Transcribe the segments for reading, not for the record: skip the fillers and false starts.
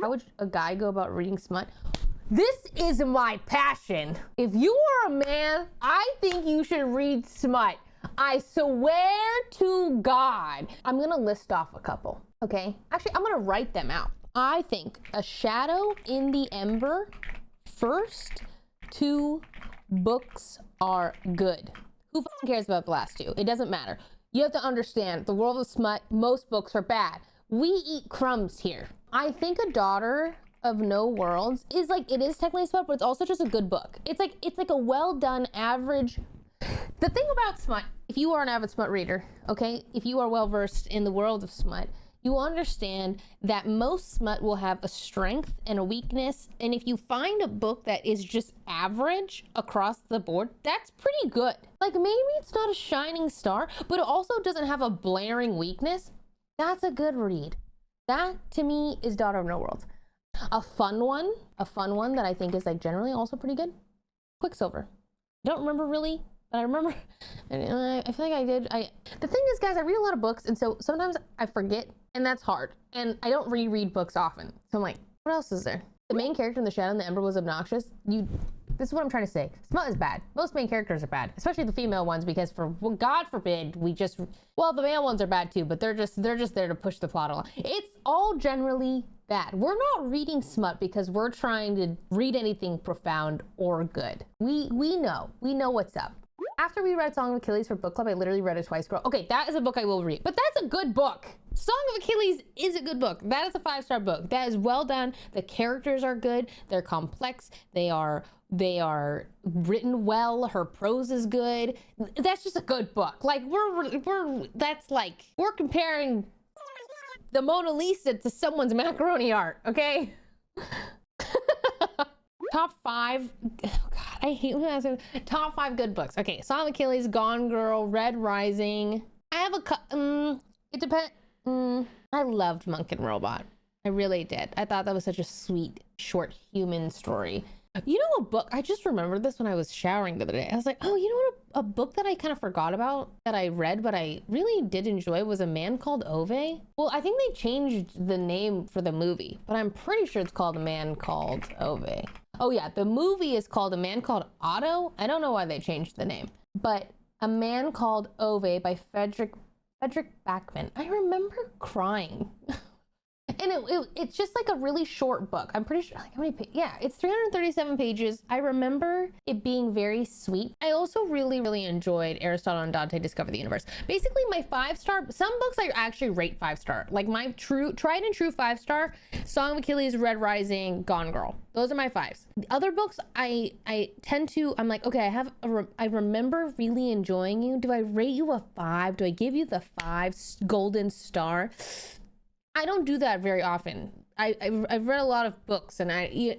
How would a guy go about reading smut? This is my passion. If you are a man, I think you should read smut. I swear to God. I'm gonna list off a couple, okay? Actually, I'm gonna write them out. I think A Shadow in the Ember, first 2 books are good. Who fucking cares about the last 2? It doesn't matter. You have to understand, the world of smut, most books are bad. We eat crumbs here. I think A Daughter of No Worlds is like, it is technically smut, but it's also just a good book. It's like a well done average. The thing about smut, if you are an avid smut reader, okay, if you are well versed in the world of smut, you will understand that most smut will have a strength and a weakness. And if you find a book that is just average across the board, that's pretty good. Like maybe it's not a shining star, but it also doesn't have a blaring weakness. That's a good read. That to me is Daughter of No Worlds. A fun one that I think is like generally also pretty good. Quicksilver. I don't remember really, but I remember, I feel like I did. The thing is, guys, I read a lot of books, and so sometimes I forget, and that's hard. And I don't reread books often. So I'm like, what else is there? The main character in The Shadow and the Ember was obnoxious. This is what I'm trying to say. Smut is bad. Most main characters are bad, especially the female ones, because well, God forbid, well, the male ones are bad too, but they're just there to push the plot along. It's all generally bad. We're not reading smut because we're trying to read anything profound or good. We know what's up. After we read Song of Achilles for book club, I literally read it twice. Okay, that is a book I will read, but that's a good book. Song of Achilles is a good book. That is a 5-star book. That is well done. The characters are good. They're complex. They are written well. Her prose is good. That's just a good book. Like we're comparing the Mona Lisa to someone's macaroni art, okay? Top 5, oh God, I hate when I say top 5 good books. Okay, Song of Achilles, Gone Girl, Red Rising. I have it depends. I loved Monk and Robot. I really did. I thought that was such a sweet, short human story. You know, a book, I just remembered this when I was showering the other day. I was like, oh, you know what? A book that I kind of forgot about that I read, but I really did enjoy was A Man Called Ove. Well, I think they changed the name for the movie, but I'm pretty sure it's called A Man Called Ove. Oh yeah, the movie is called A Man Called Otto. I don't know why they changed the name, but A Man Called Ove by Frederick Backman. I remember crying. And it's just like a really short book. I'm pretty sure, like how many pages? Yeah, it's 337 pages. I remember it being very sweet. I also really, really enjoyed Aristotle and Dante Discover the Universe. Basically my 5-star, some books I actually rate 5-star. Like my tried and true 5-star, Song of Achilles, Red Rising, Gone Girl. Those are my 5s. The other books I tend to, I'm like, okay, I remember really enjoying you. Do I rate you a 5? Do I give you the 5 golden star? I don't do that very often. I've read a lot of books, and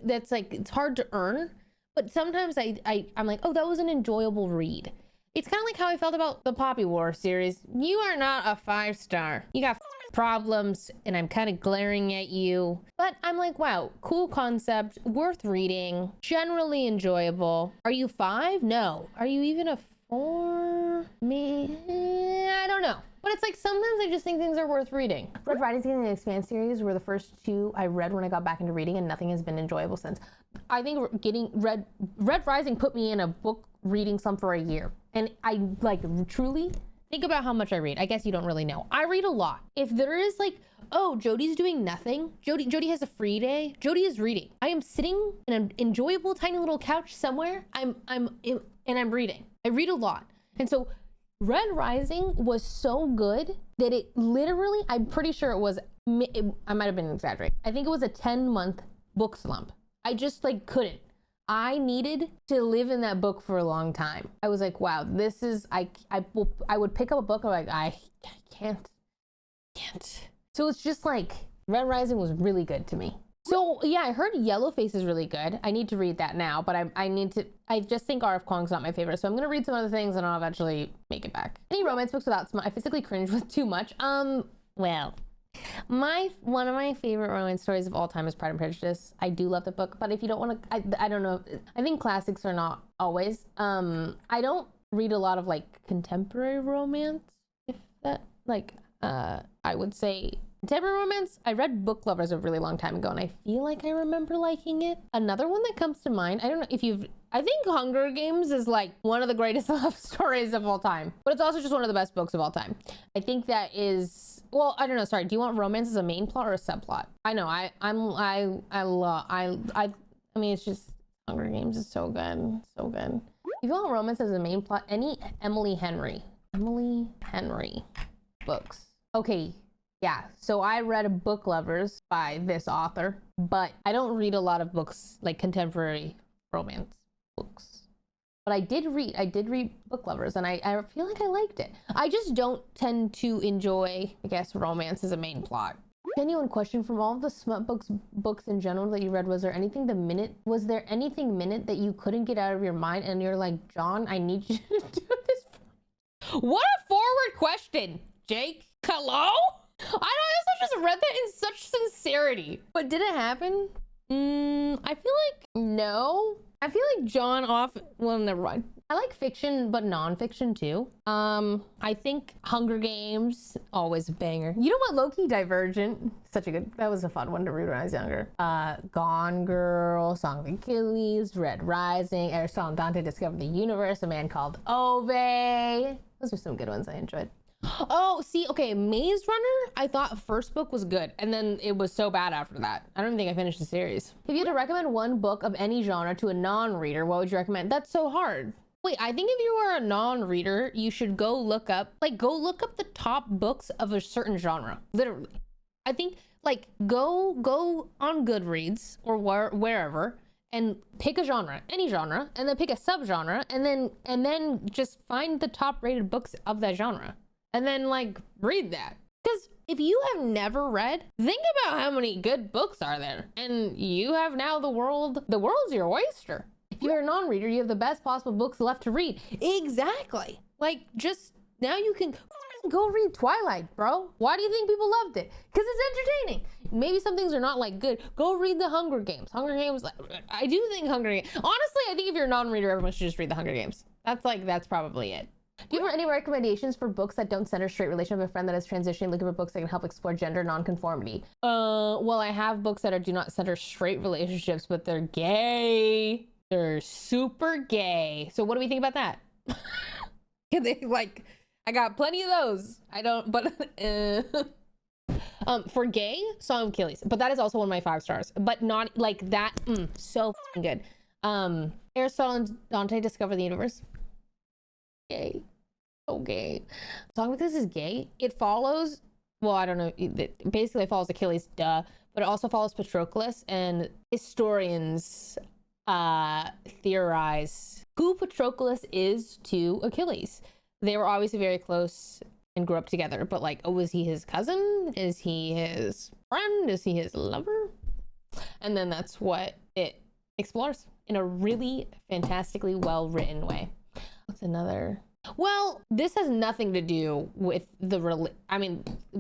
that's like, it's hard to earn, but sometimes I'm like, oh, that was an enjoyable read. It's kind of like how I felt about the Poppy War series. You are not a 5-star. You got problems, and I'm kind of glaring at you. But I'm like, wow, cool concept, worth reading, generally enjoyable. Are you 5? No. Are you even a 4? Me? I don't know. But it's like sometimes I just think things are worth reading. Red Rising and the Expanse series were the first 2 I read when I got back into reading, and nothing has been enjoyable since. I think getting Red Rising put me in a book reading slump for a year. And I like truly think about how much I read. I guess you don't really know. I read a lot. If there is like, oh, Jodi's doing nothing. Jodi has a free day. Jodi is reading. I am sitting in an enjoyable tiny little couch somewhere. I'm reading. I read a lot. And so Red Rising was so good that it literally, I'm pretty sure it was, I might have been exaggerating. I think it was a 10-month book slump. I just like couldn't. I needed to live in that book for a long time. I was like, wow, this is, I would pick up a book and I'm like, I can't. So it's just like, Red Rising was really good to me. So yeah, I heard Yellowface is really good. I need to read that now, but I just think R.F. Kuang's not my favorite. So I'm gonna read some other things and I'll eventually make it back. Any romance books without smut? I physically cringe with too much. Well, one of my favorite romance stories of all time is Pride and Prejudice. I do love the book, but if you don't want to, I don't know. I think classics are not always. I don't read a lot of like contemporary romance, if that, like, I would say Contemporary romance, I read Book Lovers a really long time ago, and I feel like I remember liking it. Another one that comes to mind, I don't know if you've, I think Hunger Games is like one of the greatest love stories of all time, but it's also just one of the best books of all time. I think that is, well, I don't know, sorry, do you want romance as a main plot or a subplot? I know, I mean, it's just, Hunger Games is so good, so good. If you want romance as a main plot, any Emily Henry books. Okay. Yeah, so I read Book Lovers by this author, but I don't read a lot of books, like contemporary romance books. But I did read Book Lovers, and I feel like I liked it. I just don't tend to enjoy, I guess, romance as a main plot. Genuine question, from all of the smut books in general that you read, was there anything minute that you couldn't get out of your mind and you're like, John, I need you to do this? What a forward question, Jake. Hello? I know, I just read that in such sincerity. But did it happen? I feel like no. I feel like well, never mind. I like fiction, but non-fiction too. I think Hunger Games, always a banger. You know what, low-key Divergent, that was a fun one to read when I was younger. Gone Girl, Song of Achilles, Red Rising, Aristotle and Dante Discovered the Universe, A Man Called Ove. Those are some good ones I enjoyed. Oh, see, okay, Maze Runner, I thought first book was good, and then it was so bad after that. I don't even think I finished the series. If you had to recommend one book of any genre to a non-reader, what would you recommend? That's so hard. Wait, I think if you are a non-reader, you should go look up the top books of a certain genre. Literally. I think, like, go on Goodreads or wherever, and pick a genre, any genre, and then pick a subgenre, and then just find the top rated books of that genre. And then, like, read that. Because if you have never read, think about how many good books are there. And you have now the world's your oyster. If you're a non-reader, you have the best possible books left to read. Exactly. Like, just, now you can go read Twilight, bro. Why do you think people loved it? Because it's entertaining. Maybe some things are not, like, good. Go read the Hunger Games. Hunger Games, I do think Hunger Games. Honestly, I think if you're a non-reader, everyone should just read the Hunger Games. That's probably it. Do you have any recommendations for books that don't center straight relation with a friend that is transitioning, looking for books that can help explore gender nonconformity? Well, I have books that do not center straight relationships, but they're gay. They're super gay. So what do we think about that? I got plenty of those. I don't, but for gay, Song of Achilles, but that is also one of my 5 stars, but not like that. So good. Aristotle and Dante Discover the Universe. Gay. So gay. Song of Achilles is gay. It follows, well, I don't know, it basically follows Achilles, duh, but it also follows Patroclus, and historians theorize who Patroclus is to Achilles. They were obviously very close and grew up together, but like, oh, was he his cousin? Is he his friend? Is he his lover? And then that's what it explores in a really fantastically well-written way. What's another? Well, this has nothing to do with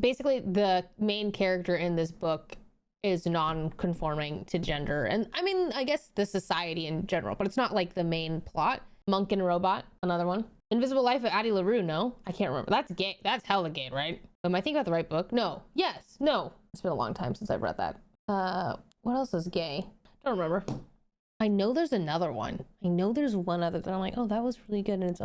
basically the main character in this book is non-conforming to gender, and I guess the society in general, but it's not like the main plot. Monk and Robot, another one. Invisible Life of Addie LaRue, no? I can't remember. That's gay. That's hella gay, right? Am I thinking about the right book? No. Yes. No. It's been a long time since I've read that. What else is gay? Don't remember. I know there's another one. I know there's one other that I'm like, oh, that was really good, and it's